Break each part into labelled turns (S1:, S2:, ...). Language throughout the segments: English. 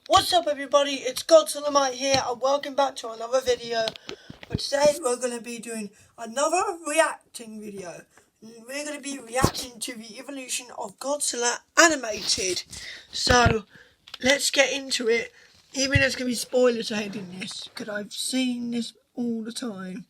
S1: What's up everybody, it's Godzilla here and welcome back to another video. But today we're going to be doing another reacting video. We're going to be reacting to the evolution of Godzilla animated. So, let's get into it. Even there's going to be spoilers ahead in this, because I've seen this all the time.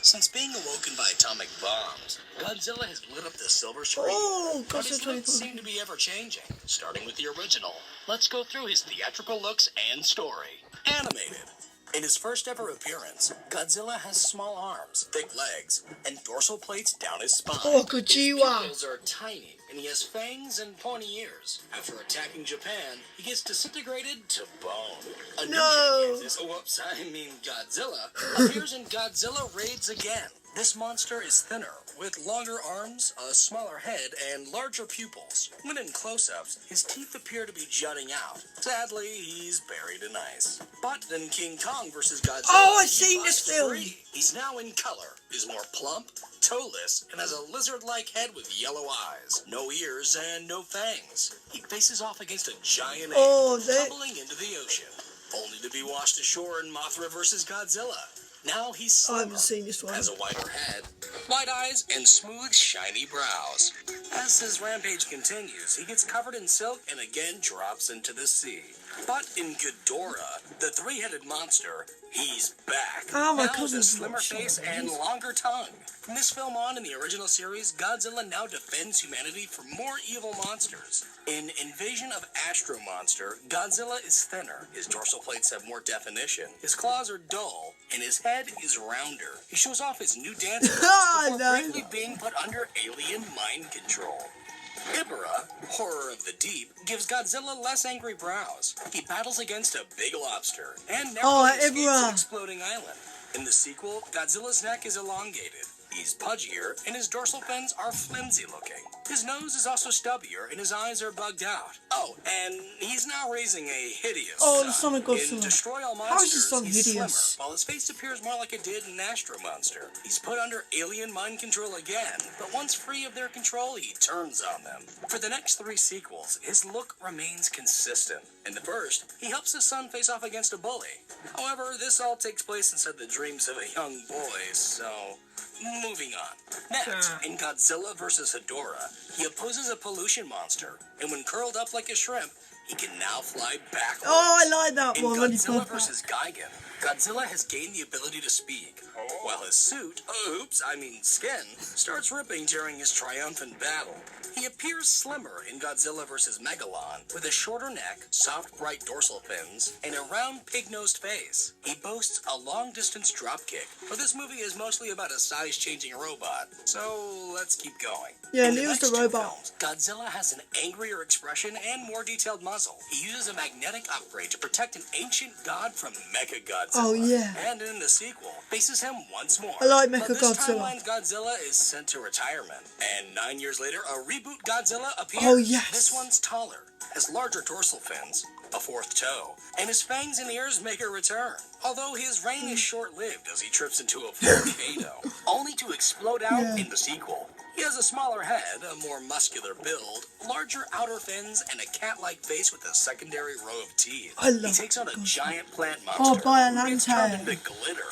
S2: Since being awoken by atomic bombs, Godzilla has lit up the silver screen. But his looks seem to be ever-changing, starting with the original. Let's go through his theatrical looks and story. Animated. In his first ever appearance, Godzilla has small arms, thick legs, and dorsal plates down his spine.
S1: Oh,
S2: His
S1: Godzilla!
S2: pupils are tiny, and he has fangs and pointy ears. After attacking Japan, he gets disintegrated to bone. A new Godzilla appears in Godzilla Raids Again. This monster is thinner, with longer arms, a smaller head, and larger pupils. When in close-ups, his teeth appear to be jutting out. Sadly, he's buried in ice. But in King Kong vs. Godzilla,
S1: I've seen this film.
S2: Free. He's now in color, is more plump, toeless, and has a lizard-like head with yellow eyes, no ears, and no fangs. He faces off against a giant ape, tumbling into the ocean, only to be washed ashore in Mothra vs. Godzilla. Now he's slimmer,
S1: I haven't seen this one.
S2: has a wider head, wide eyes, and smooth, shiny brows. As his rampage continues, he gets covered in silk and again drops into the sea. But in Ghidorah, the three-headed monster, he's back.
S1: Oh, my
S2: now with a
S1: cousin's
S2: slimmer face and longer tongue. From this film on in the original series, Godzilla now defends humanity from more evil monsters. In Invasion of Astro Monster, Godzilla is thinner, his dorsal plates have more definition, his claws are dull, and his head is rounder. He shows off his new dance moves before briefly being put under alien mind control. Ibera, Horror of the Deep, gives Godzilla less angry brows. He battles against a big lobster and narrowly escapes an exploding island. In the sequel, Godzilla's neck is elongated. He's pudgier, and his dorsal fins are flimsy-looking. His nose is also stubbier, and his eyes are bugged out. Oh, and he's now raising a hideous son. In Destroy All Monsters, he's slimmer, while his face appears more like it did in Astro Monster. He's put under alien mind control again, but once free of their control, he turns on them. For the next three sequels, his look remains consistent. In the first, he helps his son face off against a bully. However, this all takes place inside the dreams of a young boy, so... Moving on. Next, in Godzilla vs. Hedorah, he opposes a pollution monster, and when curled up like a shrimp, he can now fly backwards.
S1: Oh, I like that one.
S2: In Godzilla vs. Gigan, Godzilla has gained the ability to speak, while his suit, skin, starts ripping during his triumphant battle. He appears slimmer in Godzilla vs. Megalon, with a shorter neck, soft bright dorsal fins, and a round pig-nosed face. He boasts a long-distance dropkick, but this movie is mostly about a size-changing robot, so let's keep going.
S1: Yeah, and he was the robot.
S2: Films, Godzilla has an angrier expression and more detailed muzzle. He uses a magnetic upgrade to protect an ancient god from Mechagodzilla.
S1: Oh, yeah.
S2: And in the sequel, faces him once more.
S1: I like
S2: But this
S1: Mechagodzilla.
S2: timeline Godzilla is sent to retirement, and 9 years later, a reboot Godzilla appears.
S1: Oh, yes.
S2: This one's taller, has larger dorsal fins, a fourth toe, and his fangs and ears make a return. Although his reign is short-lived as he trips into a volcano, only to explode out in the sequel. He has a smaller head, a more muscular build, larger outer fins, and a cat-like face with a secondary row of teeth. He takes on a giant plant monster who gets turned into glitter.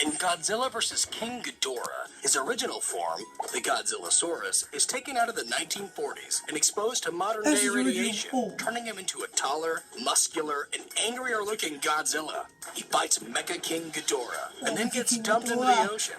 S2: In Godzilla vs. King Ghidorah, his original form, the Godzillasaurus, is taken out of the 1940s and exposed to modern-day radiation, turning him into a taller, muscular, and angrier-looking Godzilla. He fights Mecha King Ghidorah, and then gets dumped into the ocean.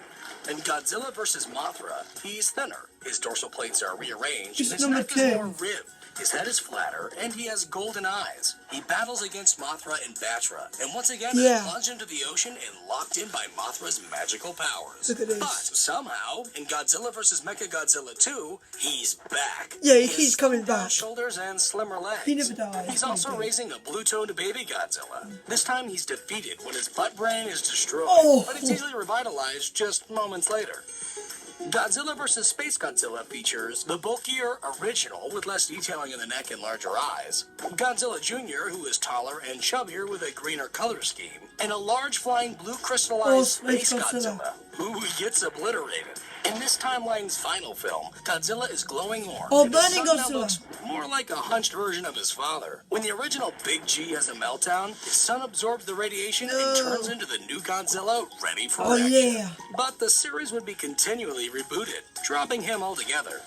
S2: In Godzilla vs. Mothra, he's thinner, his dorsal plates are rearranged, and his neck is more ribbed. His head is flatter, and he has golden eyes. He battles against Mothra and Batra, and once again is plunged into the ocean and locked in by Mothra's magical powers. But somehow, in Godzilla vs. Mechagodzilla 2, he's back.
S1: Yeah, he's coming back.
S2: Shoulders and slimmer legs.
S1: He never dies.
S2: He's also raising a blue-toned baby Godzilla. This time he's defeated when his butt brain is destroyed, but it's easily revitalized just moments later. Godzilla vs. Space Godzilla features the bulkier original with less detailing in the neck and larger eyes, Godzilla Jr., who is taller and chubbier with a greener color scheme, and a large flying blue crystallized Space Godzilla, who gets obliterated. In this timeline's final film, Godzilla is glowing orange.
S1: Oh,
S2: and his
S1: burning
S2: son now
S1: Godzilla.
S2: looks more like a hunched version of his father. When the original Big G has a meltdown, his son absorbs the radiation and turns into the new Godzilla, ready for
S1: Oh,
S2: action.
S1: yeah.
S2: But the series would be continually rebooted, dropping him altogether.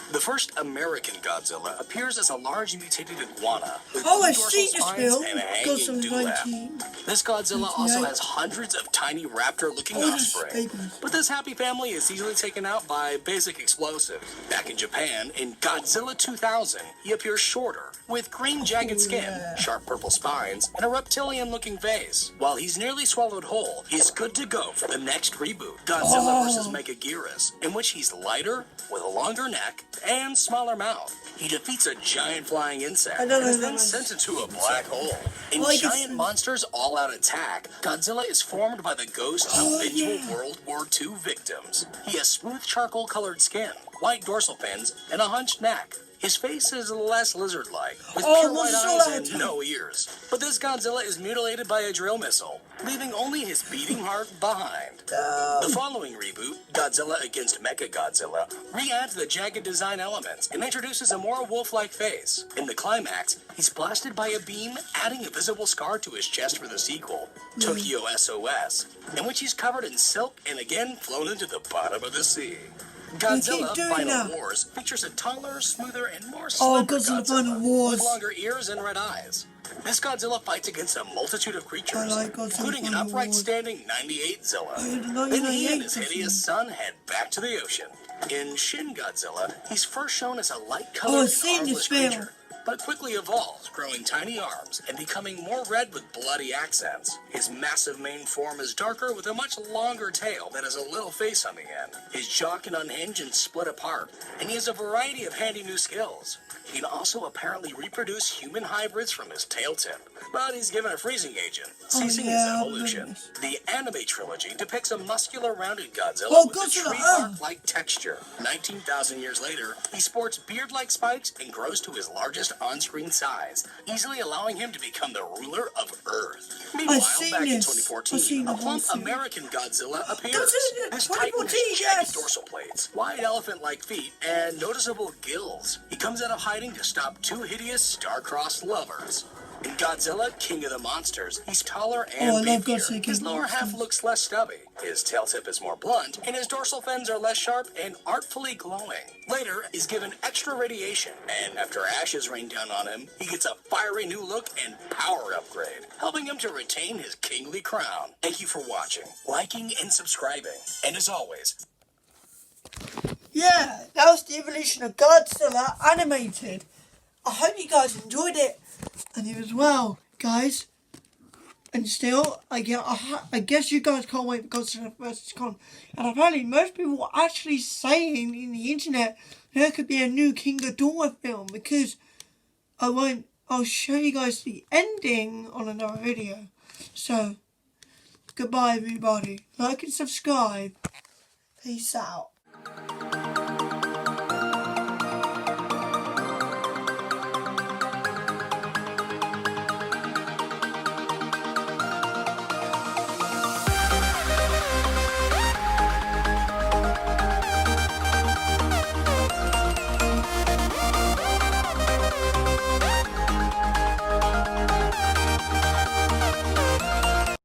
S2: The first American Godzilla appears as a large mutated iguana with
S1: Oh,
S2: two
S1: I've
S2: dorsal
S1: seen this
S2: spines
S1: film.
S2: and a hanging
S1: Godzilla
S2: dewlap.
S1: 19.
S2: This Godzilla also has hundreds of tiny raptor-looking
S1: Oh, that's
S2: offspring.
S1: babies.
S2: But this happy family is easily taken out by basic explosives. Back in Japan, in Godzilla 2000, he appears shorter, with green jagged skin,
S1: yeah.
S2: sharp purple spines, and a reptilian-looking face. While he's nearly swallowed whole, he's good to go for the next reboot, Godzilla vs. Megaguirus, in which he's lighter, with a longer neck, and smaller mouth. He defeats a giant flying insect and is then sent into a black hole. In Giant Monsters All-Out Attack, Godzilla is formed by the ghosts of vengeful World War II victims. He has smooth charcoal-colored skin, white dorsal fins, and a hunched neck. His face is less lizard-like, with pure white eyes and no ears. But this Godzilla is mutilated by a drill missile, leaving only his beating heart behind. The following reboot, Godzilla against Mechagodzilla, re-adds the jagged design elements and introduces a more wolf-like face. In the climax, he's blasted by a beam, adding a visible scar to his chest for the sequel, Tokyo SOS, in which he's covered in silk and again flown into the bottom of the sea. Godzilla Final Wars features a taller, smoother, and more slender Godzilla with longer ears and red eyes. This Godzilla fights against a multitude of creatures, including an upright standing 98-Zilla. Then he and his hideous son head back to the ocean. In Shin Godzilla, he's first shown as a light-colored and harmless creature, but quickly evolves, growing tiny arms and becoming more red with bloody accents. His massive main form is darker with a much longer tail that has a little face on the end. His jaw can unhinge and split apart, and he has a variety of handy new skills. He can also apparently reproduce human hybrids from his tail tip, but he's given a freezing agent, ceasing his evolution. The anime trilogy depicts a muscular, rounded Godzilla with a tree bark-like texture. 19,000 years later, he sports beard-like spikes and grows to his largest on-screen size, easily allowing him to become the ruler of Earth. Meanwhile, back in 2014, a plump American Godzilla appears. His titan has jagged dorsal plates, wide elephant-like feet, and noticeable gills. He comes out of hiding to stop two hideous star-crossed lovers. In Godzilla, King of the Monsters, he's taller and beefier. His lower half looks less stubby. His tail tip is more blunt, and his dorsal fins are less sharp and artfully glowing. Later, he's given extra radiation, and after ashes rain down on him, he gets a fiery new look and power upgrade, helping him to retain his kingly crown. Thank you for watching, liking, and subscribing. And as always,
S1: yeah, that was the evolution of Godzilla animated. I hope you guys enjoyed it, and you as well, guys. And still, I guess you guys can't wait for Godzilla vs. Kong. And apparently, most people are actually saying in the internet there could be a new King Ghidorah film, because I'll show you guys the ending on another video. So, goodbye everybody. Like and subscribe. Peace out.